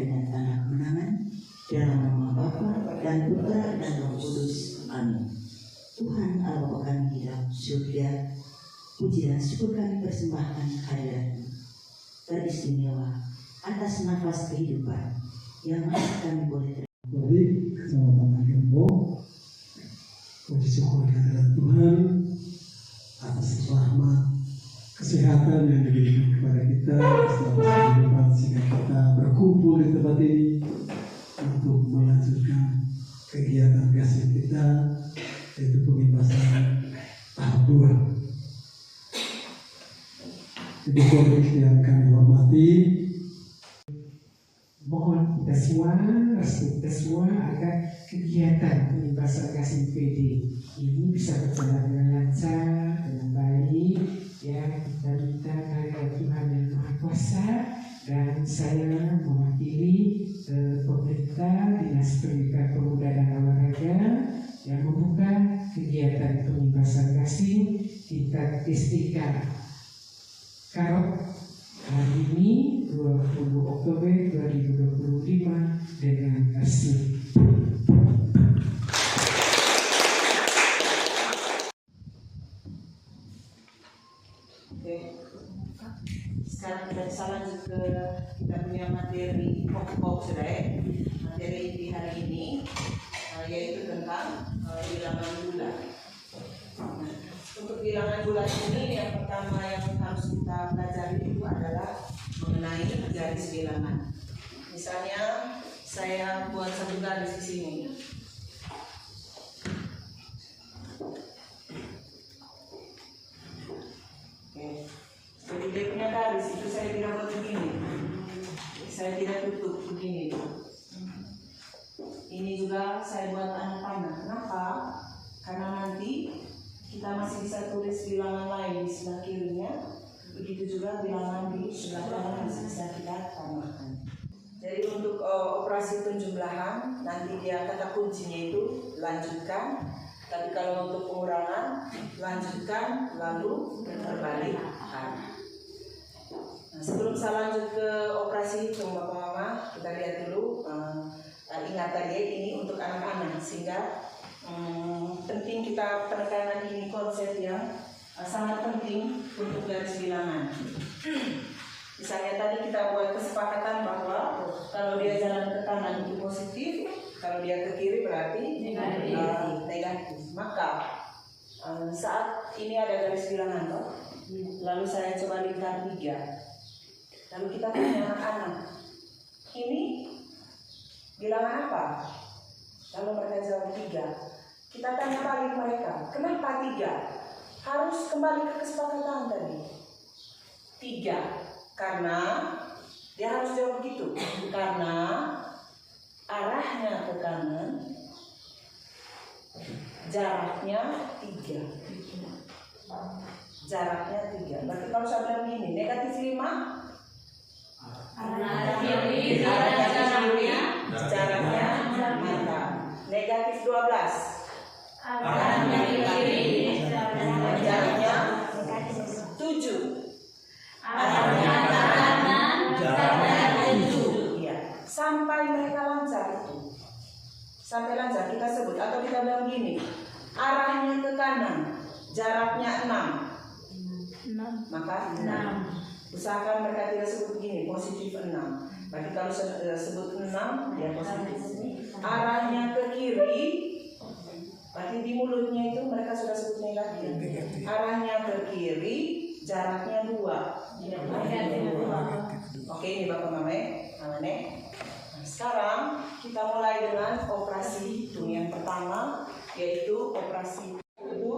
dengan anak menangan dalam nama Bapa dan Putra dan Roh Kudus. Amin. Tuhan Allah Bapa kami di dalam surga, puji dan syukur kami persembahkan kehadiran teristimewa atas nafas kehidupan yang masih kami boleh terima. Mari sama-sama kita puji syukur kehadiran Tuhan atas rahmat kesehatan yang diberikan kepada kita selama kehidupan, sehingga kita berkumpul di tempat ini untuk melanjutkan kegiatan kasih kita, yaitu pembebasan tahap 2. Ibu Korik yang kami hormati, mohon kita semua agar kegiatan pembebasan kasih PD ini bisa berjalan dengan lancar, dengan baik, ya. Kita minta kehadirat Tuhan yang Maha Kuasa, dan saya mewakili pemerintah Dinas Pendidikan Pemuda dan Olahraga yang membuka kegiatan pembebasan kasih tingkat Istiqlal Karot hari ini 20 Oktober 2025 dengan asli. Oke. Sekarang kita bisa lanjut ke kita punya materi pokok sudah ya. Materi di hari ini yaitu tentang bilangan bulan. Untuk bilangan bulan ini yang pertama yang harus kita pelajari itu adalah mengenai garis bilangan. Misalnya saya buat satu garis di sini. Oke. Jadi dia punya garis itu saya tidak buat begini. Saya tidak tutup begini. Ini juga saya buat anak panah. Kenapa? Karena nanti kita masih bisa tulis bilangan lain di sebelah kirinya, begitu juga bilangan di sebelah kanan masih bisa kita tambahkan. Jadi untuk operasi penjumlahan nanti dia kata kuncinya itu lanjutkan, tapi kalau untuk pengurangan lanjutkan lalu berbalik arah. Nah, sebelum saya lanjut ke operasi hitung Bapak Mama, kita lihat dulu ingat tadi ini untuk anak-anak sehingga penting kita penekanan ini konsep yang sangat penting untuk garis bilangan. Misalnya tadi kita buat kesepakatan bahwa kalau dia jalan ke kanan itu positif, kalau dia ke kiri berarti negatif. Maka saat ini ada garis bilangan toh, lalu saya coba lingkar 3. Lalu kita tanya anak-anak, ini bilangan apa? Lalu mereka jawab 3. Kita tanya balik mereka, kenapa 3? Harus kembali ke kesepakatan tadi. 3, karena dia harus jawab begitu. Karena arahnya ke kanan, jaraknya 3. Jaraknya 3. Berarti kalau saya bilang gini, negatif 5, jaraknya mantap. Negatif 12. Jaraknya 7. Iya. Sampai mereka lancar itu. Sampai lancar kita sebut atau kita bilang gini, arahnya ke kanan, jaraknya 6. Maka 6. Usahakan mereka tidak sebut begini, positif 6. Berarti kalau sebut 6 dia positif. Arahnya ke kiri, berarti di mulutnya itu mereka sudah sebut negatif. Arahnya ke kiri, jaraknya 2. Oke, ini Bapak Mame. Nah, sekarang kita mulai dengan operasi hitung. Yang pertama yaitu operasi itu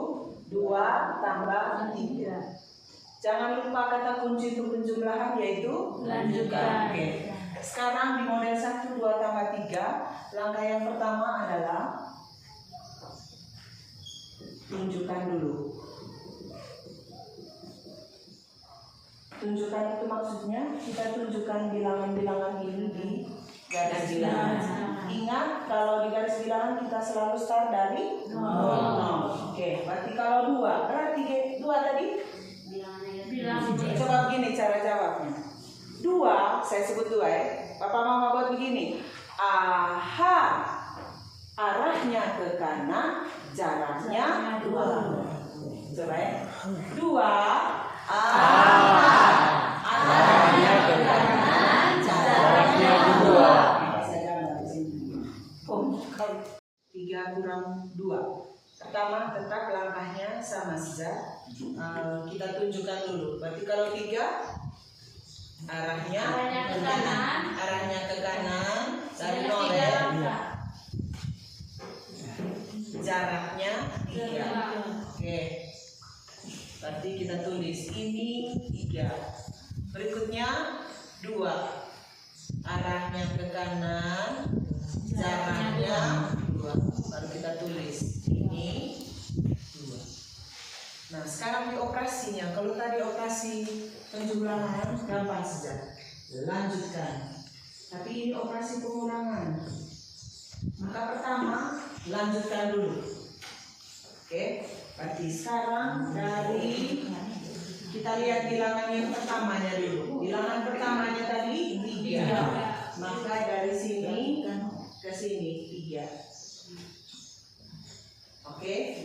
2 tambah 3. Jangan lupa kata kunci untuk penjumlahan yaitu lanjutkan. Oke. Sekarang di model 1, 2 tambah 3, langkah yang pertama adalah tunjukkan dulu. Tunjukkan itu maksudnya kita tunjukkan bilangan-bilangan ini di garis bilangan. Ingat kalau di garis bilangan kita selalu start dari 0. Oke, berarti kalau 2, berarti 2 tadi? Coba begini cara jawabnya. 2, saya sebut 2 ya. Papa Mama buat begini. Aha. Arahnya ke kanan, jaraknya 2. Coba ya. 2. Arahnya ke kanan, jaraknya 2. Bisa gambar di sini. 3 kurang 2. Pertama, tetap langkahnya sama saja. Kita tunjukkan dulu. Berarti kalau 3, arahnya ke kanan, dari nolnya, jaraknya 3. Oke. Berarti kita tulis ini 3. Berikutnya 2. Arahnya ke kanan, jaraknya 2. Baru kita tulis ini 2. Nah, sekarang di operasinya. Kalau tadi operasi penjumlahan gampang saja, lanjutkan. Tapi ini operasi pengurangan. Maka pertama lanjutkan dulu. Oke, berarti sekarang dari kita lihat bilangan yang pertamanya dulu. Bilangan pertamanya tadi 3. Maka dari sini ke sini 3. Oke.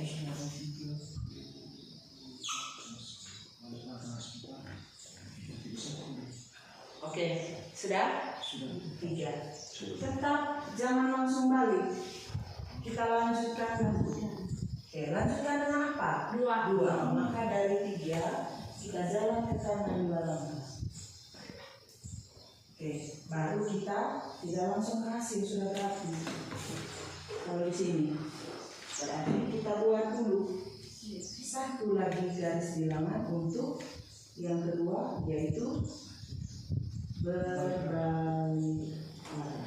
Oke, sudah? 3. Tetap jangan langsung balik. Kita lanjutkan. Oke, lanjutkan dengan apa? 2. Maka dari 3 kita jalan ke kanan 2 langkah. Oke, baru kita tidak langsung ke hasil, sudah rapi. Kalau di sini berarti kita buat dulu 1 lagi garis bilangan untuk yang kedua, yaitu berbalik arah.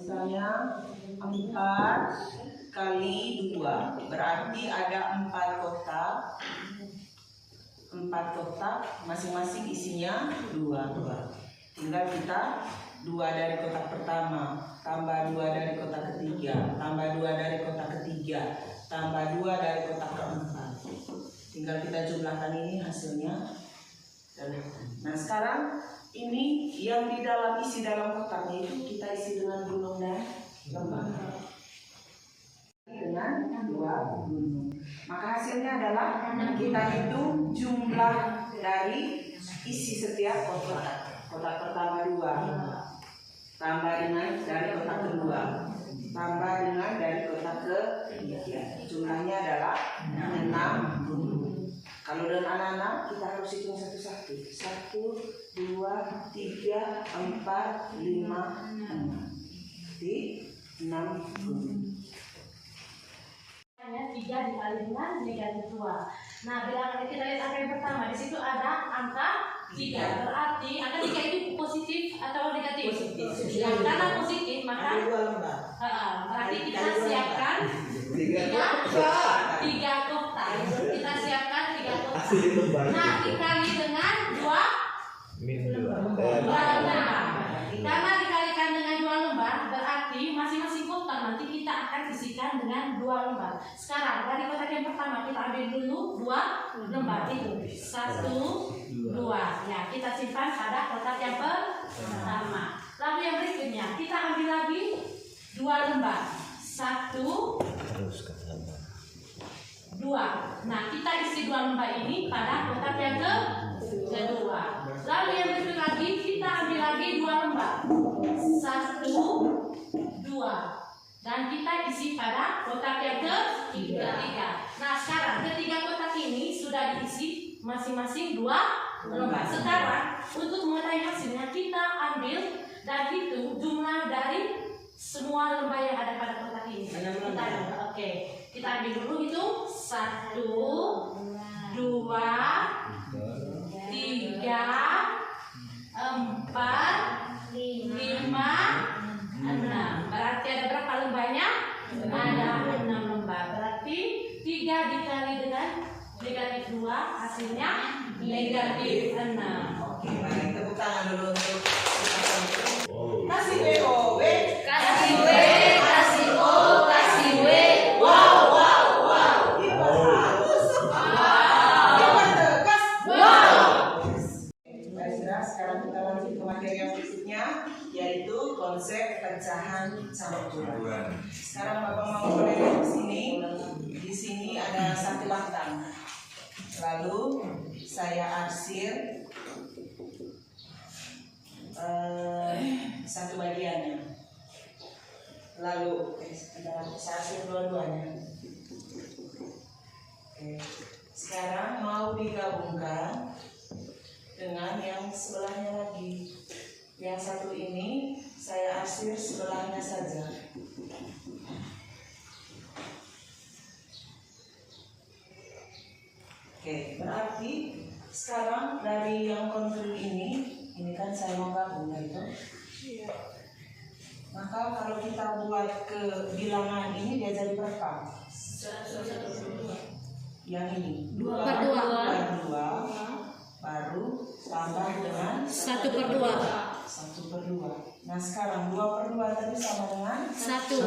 Misalnya 4 kali 2 berarti ada 4 kotak. 4 kotak masing-masing isinya 2. Tinggal kita 2 dari kotak pertama, tambah 2 dari kotak ketiga, tambah 2 dari kotak ketiga, tambah 2 dari kotak keempat. Tinggal kita jumlahkan ini hasilnya. Nah, sekarang ini yang di dalam isi dalam kotaknya itu kita isi dengan gunung dan lembar. Dengan 2 gunung. Maka hasilnya adalah kita hitung jumlah dari isi setiap kotak. Kotak pertama 2, tambah dengan dari kotak kedua, tambah dengan dari kotak ketiga. Jumlahnya adalah 6 gunung. Kalau dengan anak-anak kita harus hitung satu-satu. 1, 2, 3, 4, 5, 6. Di 6 gunung. 3 dikali dengan negatif 2. Nah, bilangan kita lihat angka yang pertama. Di situ ada angka 3. Berarti angka 3 itu positif atau negatif? Positif. Ya, karena positif maka berarti kita siapkan 3 kotak. Kita siapkan 3 kotak. Nah, dikali dengan 2 lembar. Karena dikalikan dengan 2 lembar berarti masing-masing kotak nanti kita akan isikan dengan 2 lembar. Sekarang dari kotak yang pertama kita ambil dulu 2 lembar itu 1, 2. Ya, kita simpan pada kotak yang pertama. Lalu yang berikutnya kita ambil lagi 2 lembar 1, 2. Nah, kita isi 2 lembar ini pada kotak yang kedua. Lalu yang berikut lagi kita ambil lagi 2 lembar 1, 2. Dan kita isi pada kotak yang ketiga. Nah, sekarang ketiga kotak ini sudah diisi masing-masing 2 lembar. Sekarang untuk mengetahui hasilnya kita ambil dan hitung jumlah dari semua lembar yang ada pada kotak ini. Kita ambil dulu itu 1, 2, 3, 4, 5, ada 6 lembar. Berarti 3 dikali dengan negatif 2 hasilnya negatif 6. Oke, baik, tepuk tangan dulu untuk kasih WO, Kasih W, kasih O, kasih W. Wow, wow, wow. Baiklah, sekarang kita lanjut ke materi yang berikutnya, yaitu konsep pecahan campuran. Sekarang Bapak mau boleh lihat di sini. Di sini ada 1 batang. Lalu saya arsir 1 bagiannya. Lalu saya arsir dua-duanya. Oke. Sekarang mau digabungkan dengan yang sebelahnya lagi. Yang satu ini saya arsir sebelahnya saja. Oke, berarti sekarang dari yang konkret ini kan saya mau gabung gitu. Maka kalau kita buat ke bilangan ini dia jadi berapa? Yang ini 2 per 2. 2 baru tambah dengan 1 per 2. 1 per 2. Nah sekarang 2 per 2 tadi sama dengan 1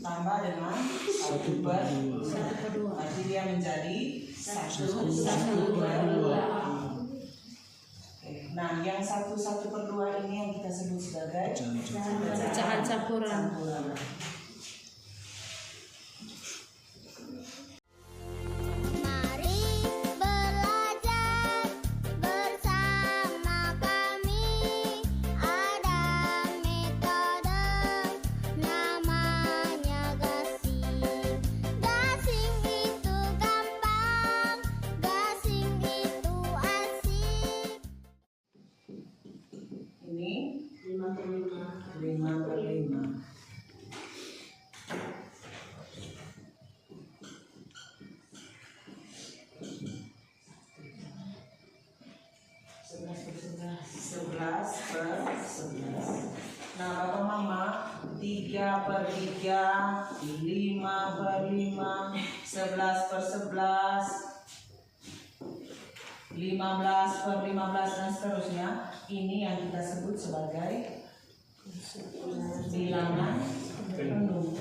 tambah dengan 1 per 2. Berarti dia menjadi 1 per 2. Nah yang 1 per 2 ini yang kita sebut sebagai Pecahan campuran. Mari belajar bersama kami. Ada metode namanya gasing. Gasing itu gampang, gasing itu asik. Ini 5 per 5. Nah, Bapak Mama 3 per 3, 5 per 5, 11 per 11, 15 per 15 dan seterusnya. Ini yang kita sebut sebagai bilangan penuh.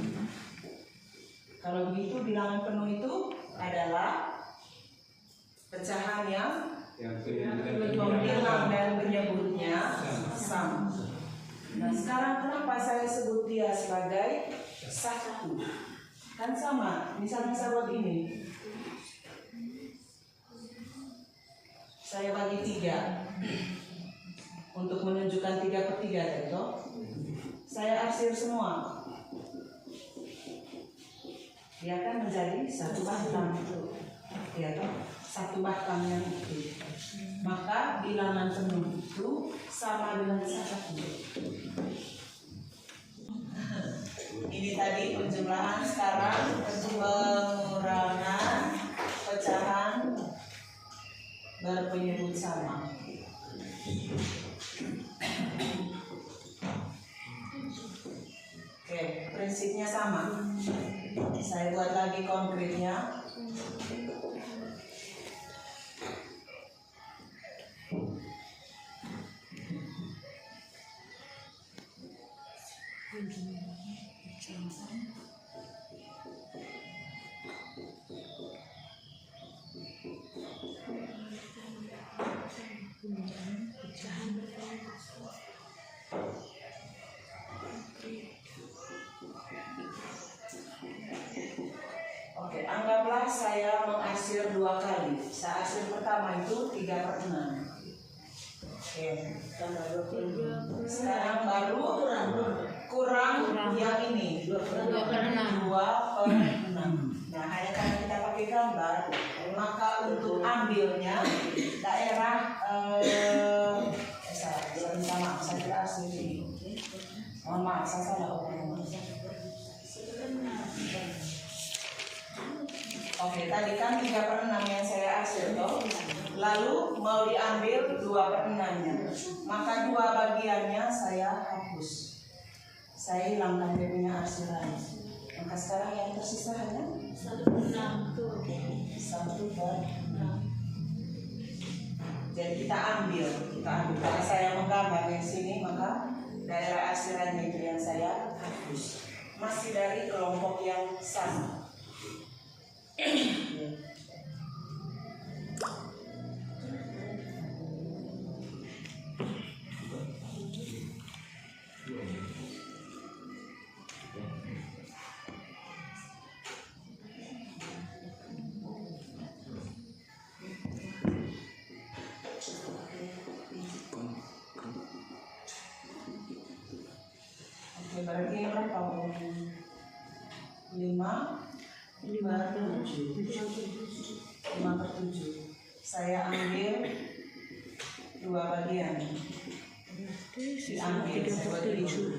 Kalau begitu bilangan penuh itu adalah pecahan yang pembilang dan penyebutnya sama. Nah sekarang kenapa saya sebut dia sebagai 1? Kan sama, misalnya saya buat ini. Saya bagi 3 untuk menunjukkan 3 per 3 itu. Saya arsir semua. Dia akan menjadi 1 batang. Ya toh, 1 batang yang itu. Maka bilangan penuh itu sama dengan 1. Ini tadi penjumlahan, sekarang pengurangan pecahan berpenyebut sama. Oke, prinsipnya sama. Saya buat lagi konkretnya. Oke, anggaplah saya mengarsir 2 kali. Saya arsir pertama itu 3 per 6. Oke, sekarang baru kurang yang ini 2 per 6. Nah, hanya karena kita pakai gambar, maka untuk ambilnya daerah saya minta maaf, saya tidak arsir ini. Mohon maaf, saya salah. Oke, tadi kan 3 per 6 yang saya arsir toh. Lalu mau diambil 2 per 6-nya. Maka 2 bagiannya saya hapus. Saya hilangkan dia punya arsiran. Maka sekarang yang tersisa hanya 1/6. Oke, 1/6. Jadi kita ambil. Karena saya menggambar di sini, maka daerah arsirannya itu yang saya hapus. Masih dari kelompok yang sama. Berarti berapa? 5/7. Saya ambil 2 bagian. Diambil 3/7 sisa.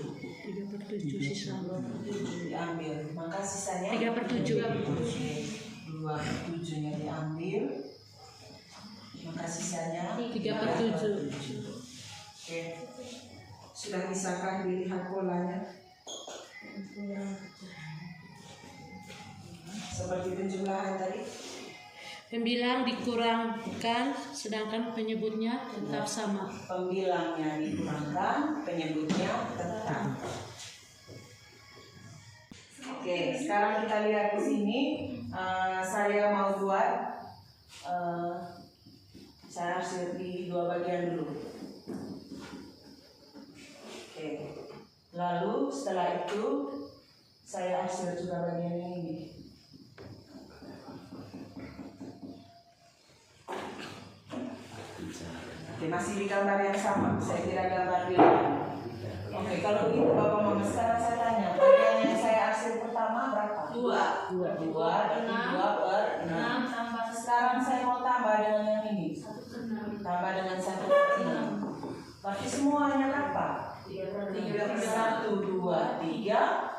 diambil. Maka sisanya 3/7. 2/7-nya diambil. Maka sisanya 3/7. Oke. Sudah bisakah dilihat polanya? Seperti penjumlahan tadi. Pembilang dikurangkan, sedangkan penyebutnya tetap sama. Pembilangnya dikurangkan, penyebutnya tetap. Oke, sekarang kita lihat di sini. Saya mau buat saya arsir di 2 bagian dulu. Oke. Lalu setelah itu saya arsir juga bagian yang ini. Oke, masih di gambar yang sama. Saya kira gambar di lain. Oke, kalau begitu Bapak Mama, sekarang saya tanya, bagian yang saya arsir pertama berapa? 2. 2 berarti 2/6. Sekarang saya mau tambah dengan yang ini. 1/6. Tambah dengan 1/6. Berarti semuanya berapa? 1, 2, 3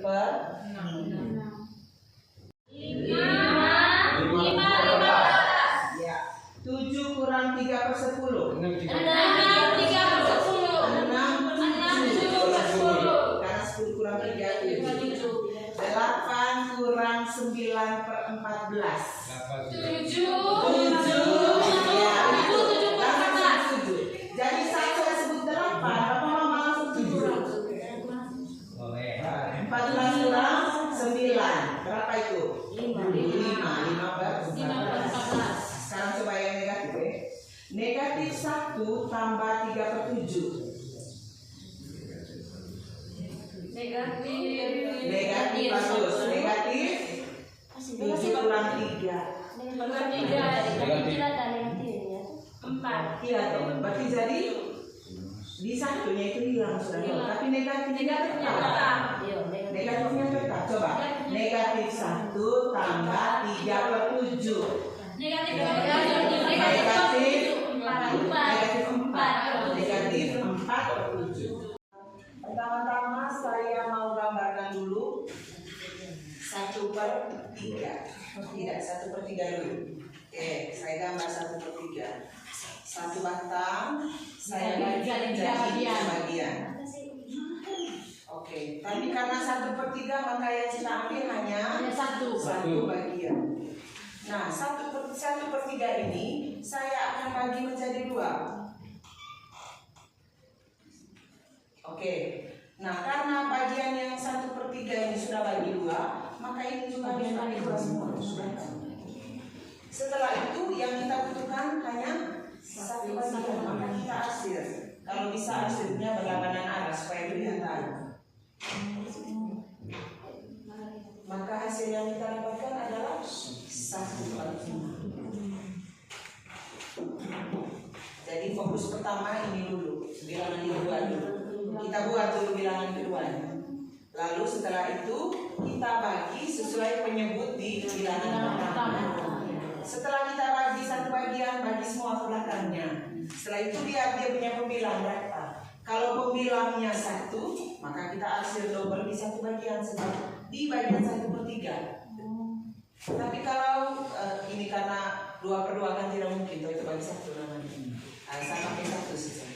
per 6. 5. Ya. 7 kurang 3/10. 6 3/10. 6/7. Karena 10 kurang 3 7. 8 kurang 9/14. 7. 7. Jadi saya sebut 8. Bapak Mama langsung 7. 14 kurang 9. Berapa itu? 5/14. Sekarang coba yang negatif ya. Negatif 1 tambah 3/7. Negatif bagus. Negatif 7 kurang 3. 4. Iya dong. Berarti jadi di satunya itu hilang sudah. Tapi negatifnya tetap. Negatifnya tetap. Coba. Negatif 1 tambah 3/7. Negatif 4/7. Pertama-tama saya mau gambarkan dulu 1/3. Tidak, 1/3 dulu. Oke, saya gambar 1/3. 1 batang saya bagi menjadi bagian. Oke, tapi karena 1/3 maka yang kita ambil hanya 1 bagian. Nah, 1/3 ini saya akan bagi menjadi 2. Oke, nah karena bagian yang 1/3 ini sudah bagi 2, maka ini juga harus bagi 2 semua. Setelah itu yang kita butuhkan hanya 1 bagian, maka kita arsir. Kalau bisa arsirnya berlawanan arah supaya kelihatan. Maka hasil yang kita dapatkan adalah 1/5. Jadi fokus pertama ini dulu, bilangan kedua dulu. Kita buat dulu bilangan keduanya. Lalu setelah itu kita bagi sesuai penyebut di bilangan pertama. Setelah kita bagi 1 bagian, bagi semua ke belakangnya. Setelah itu dia punya pembilang berapa. Kalau pembilangnya 1, maka kita arsir double di 1 bagian di bagian 1/3. Tapi kalau ini karena 2/2 kan tidak mungkin, itu bagi 1 namanya. Saya pakai 1 saja.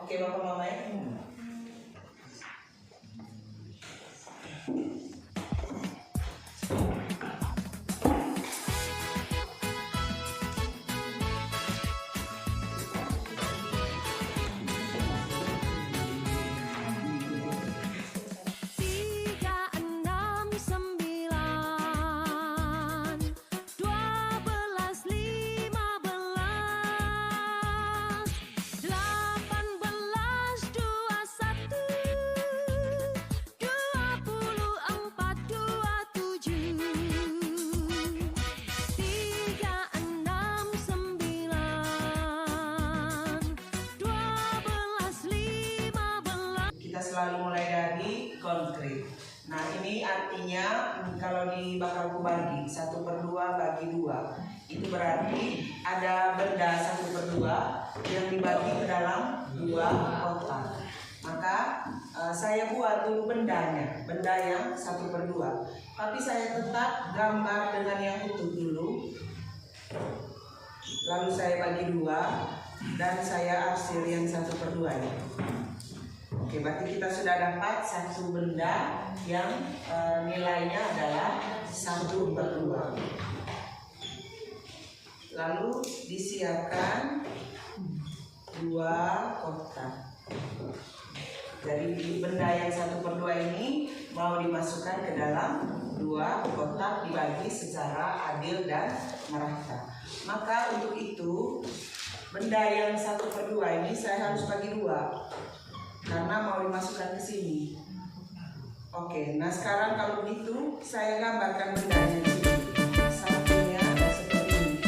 Oke Bapak Mama ya. selalu mulai dari konkret. Nah ini artinya kalau di bakal kubagi 1/2 bagi 2, itu berarti ada benda 1/2 yang dibagi ke dalam 2 kotak. Maka saya buat dulu bendanya, benda yang 1/2. Tapi saya tetap gambar dengan yang utuh dulu. Lalu saya bagi 2 dan saya arsir yang 1/2 ini. Oke, berarti kita sudah dapat satu benda yang nilainya adalah 1/2. Lalu disiapkan 2 kotak. Jadi benda yang 1/2 ini mau dimasukkan ke dalam 2 kotak dibagi secara adil dan merata. Maka untuk itu benda yang 1/2 ini saya harus bagi 2 karena mau dimasukkan ke sini. Oke, nah sekarang kalau begitu saya gambarkan bendanya di sini. Satunya seperti ini.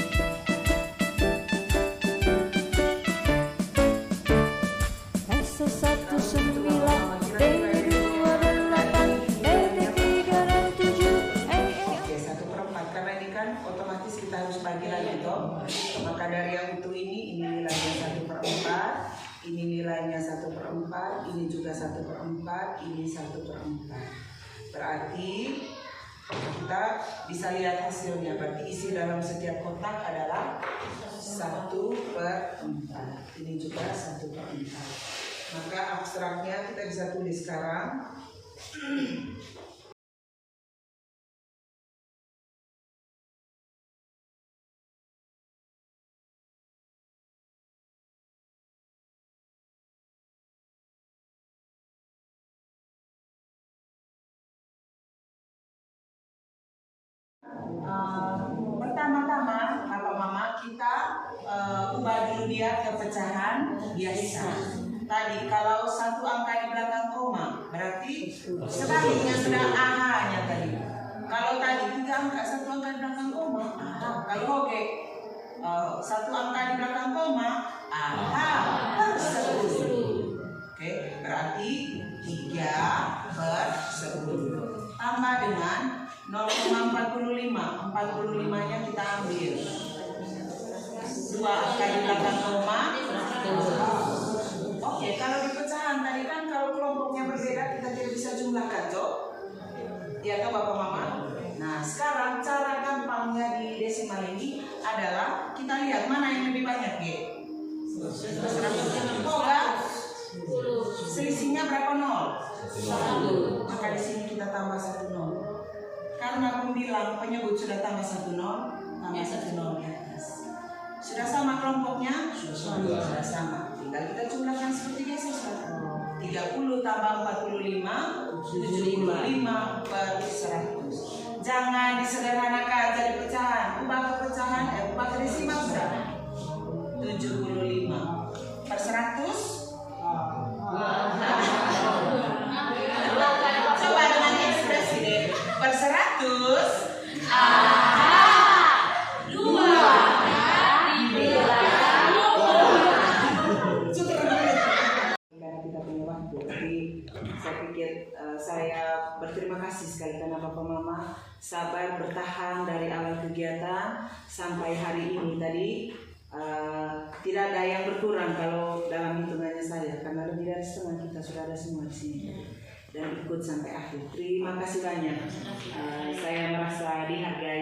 Oke, 1/4 karena ini kan otomatis kita harus bagi lagi toh. Maka dari yang utuh ini nilainya 1/4. Ini nilainya 1/4, ini juga 1/4, ini 1/4. Berarti kita bisa lihat hasilnya. Berarti isi dalam setiap kotak adalah 1/4. Ini juga 1/4. Maka abstraknya kita bisa tulis sekarang. Pertama-tama Papa Mama kita ubah dulu dia ke pecahan biasa. Tadi kalau 1 angka di belakang koma berarti sebaliknya sudah AH-nya tadi. Kalau tadi 3 angka 1 angka di belakang koma AH. Kalau oke 1 angka di belakang koma AH per 10. Oke, berarti 3/10 tambah dengan 0,45. 45-nya kita ambil. 2 angka di belakang koma. Oke, kalau di pecahan tadi kan kalau kelompoknya berbeda kita tidak bisa jumlahkan, Cok. Iya kan Bapak Mama? Nah, sekarang cara gampangnya di desimal ini adalah kita lihat mana yang lebih banyak, G. Oh, enggak? Selisihnya berapa 0? Maka di sini kita tambah 1 0. Karena aku bilang penyebut sudah tambah 1 0, tambah 1 0 di atas. Sudah sama kelompoknya? Sudah sama. Tinggal kita jumlahkan seperti biasa. 30 tambah 45, 75/100. Jangan disederhanakan jadi pecahan. Ubah ke pecahan, ubah ke desimal berapa? 75/100. Coba dengan ekspresi deh. Per 100 kita punya waktu. Jadi saya pikir saya berterima kasih sekali karena Bapak Mama sabar bertahan dari awal kegiatan sampai hari ini tadi. Tidak ada yang berkurang kalau dalam hitungannya saya karena lebih dari setengah kita sudah ada semua di sini dan ikut sampai akhir. Terima kasih banyak. Saya merasa dihargai.